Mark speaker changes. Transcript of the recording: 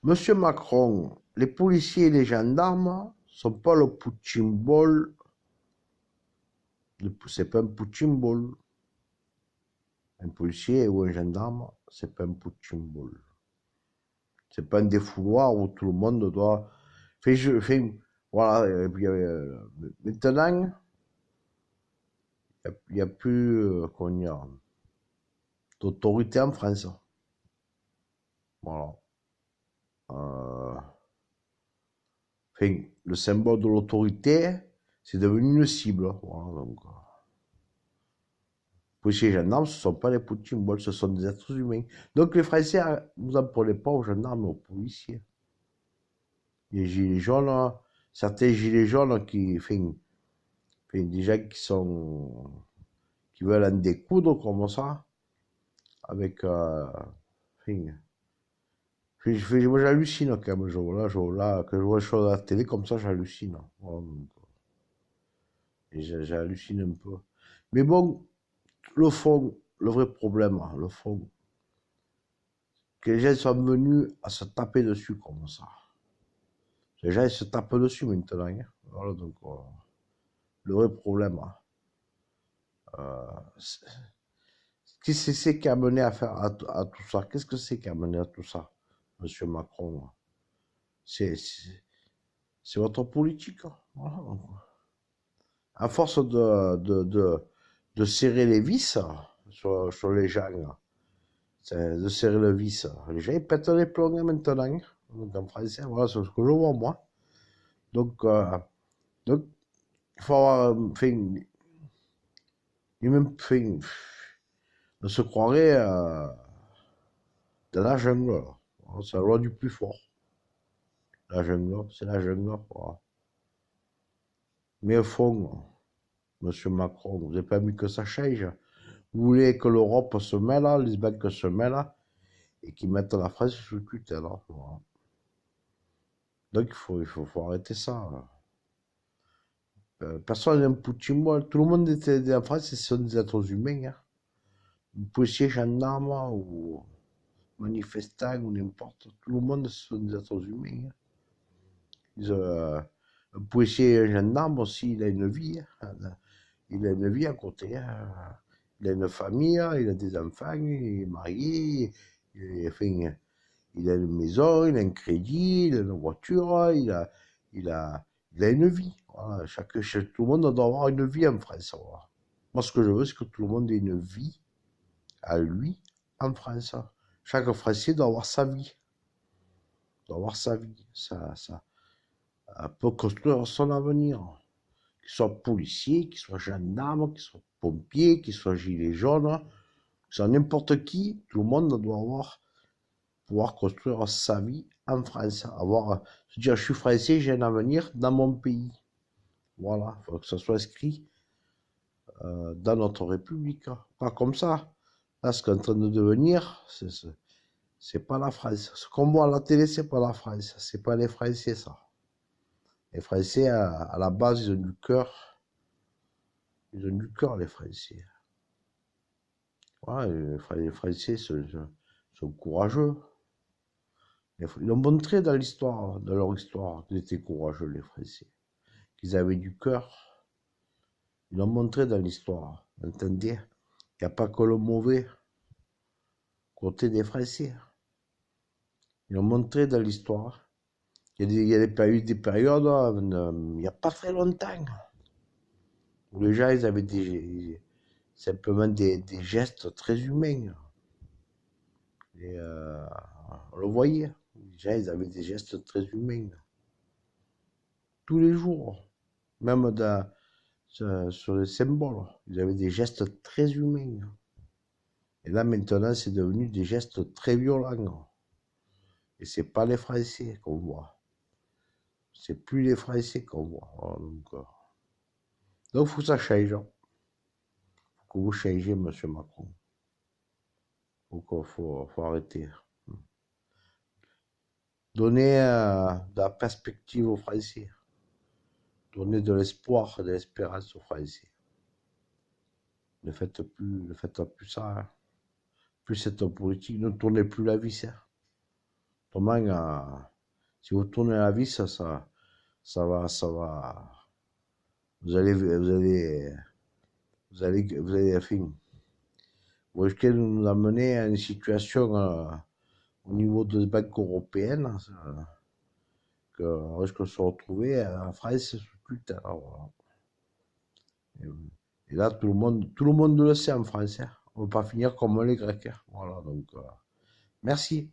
Speaker 1: Monsieur Macron, les policiers et les gendarmes sont pas le punching ball. C'est pas un punching ball. Un policier ou un gendarme, c'est pas un punching ball. C'est pas un défouloir où tout le monde doit. Voilà. Maintenant, il n'y a plus d'autorité en France. Voilà. Euh, le symbole de l'autorité, c'est devenu une cible. Voilà, donc, policiers et gendarmes, ce ne sont pas les punching balls, ce sont des êtres humains. Donc les Français, vous n'en prenez pas aux gendarmes et aux policiers. Les gilets jaunes, certains gilets jaunes des gens qui veulent en découdre comme ça, avec, moi j'hallucine quand même, quand je vois les choses à la télé comme ça, j'hallucine. Voilà, et j'hallucine un peu. Mais bon, le fond, le vrai problème, le fond, que les gens sont venus à se taper dessus comme ça. Les gens ils se tapent dessus maintenant. Hein. Voilà, donc, le vrai problème, qu'est-ce que c'est qui a mené à faire à tout ça? Qu'est-ce que c'est qui a mené à tout ça, Monsieur Macron? C'est votre politique. Hein. Voilà, donc, à force de serrer les vis sur les gens, de serrer le vis, les gens ils pètent les plombs maintenant. Donc en français, voilà c'est ce que je vois moi. Donc, il faut avoir, même, on se croirait dans la jungle. C'est la loi du plus fort. La jungle, c'est la jungle. Voilà. Mais au fond, Monsieur Macron, vous n'avez pas mis que ça change. Vous voulez que l'Europe se mêle, les banques se mêlent et qu'ils mettent la France sous tutelle. Voilà. Donc il faut arrêter ça. Personne n'aime Poutine. Tout le monde était en France, ce sont des êtres humains. Hein. Policiers, gendarmes ou manifestants ou n'importe. Tout le monde, ce sont des êtres humains. Hein. Un policier et un gendarme aussi, il a une vie. Hein. Il a une vie à côté. Hein. Il a une famille, il a des enfants, il est marié, il a une maison, il a un crédit, il a une voiture, il a une vie. Voilà. Tout le monde doit avoir une vie en France. Voilà. Moi, ce que je veux, c'est que tout le monde ait une vie à lui en France. Chaque Français doit avoir sa vie. Doit avoir sa vie. Ça peut construire son avenir. Qu'il soit policier, qu'il soit gendarme, qu'il soit pompier, qu'il soit gilet jaune, qu'il soit n'importe qui, tout le monde doit pouvoir construire sa vie en France. Se dire, je suis français, j'ai un avenir dans mon pays. Voilà, il faut que ça soit inscrit dans notre République. Pas comme ça. Là, ce qu'on est en train de devenir, c'est pas la France. Ce qu'on voit à la télé, c'est pas la France. C'est pas les Français, ça. Les Français, à la base, ils ont du cœur. Ils ont du cœur, les Français. Ouais, les Français sont courageux. Ils ont montré dans l'histoire, dans leur histoire, qu'ils étaient courageux, les Français. Qu'ils avaient du cœur. Ils l'ont montré dans l'histoire. Entendez? Il n'y a pas que le mauvais côté des Français. Ils l'ont montré dans l'histoire. Il y a des périodes, il n'y a pas très longtemps, où les gens, ils avaient simplement des gestes très humains. Et on le voyait. Les gens, ils avaient des gestes très humains. Tous les jours. Même sur les symboles. Ils avaient des gestes très humains. Et là, maintenant, c'est devenu des gestes très violents. Et c'est pas les Français qu'on voit. C'est plus les Français qu'on voit. Voilà, donc, faut que ça change. Faut que vous changez, Monsieur Macron. Faut arrêter. Donner de la perspective aux Français. Donner de l'espoir, de l'espérance aux Français. Ne faites plus ça. Hein. Plus cette politique, ne tournez plus la vis. Hein. Autrement, si vous tournez la vis, ça va, enfin, vous risquez de nous amener à une situation au niveau des banques européennes, qu'on risque de se retrouver en France sous tutelle. Voilà. Et là, tout le monde le sait en France. Hein. On ne va pas finir comme les Grecs. Hein. Voilà, donc, merci.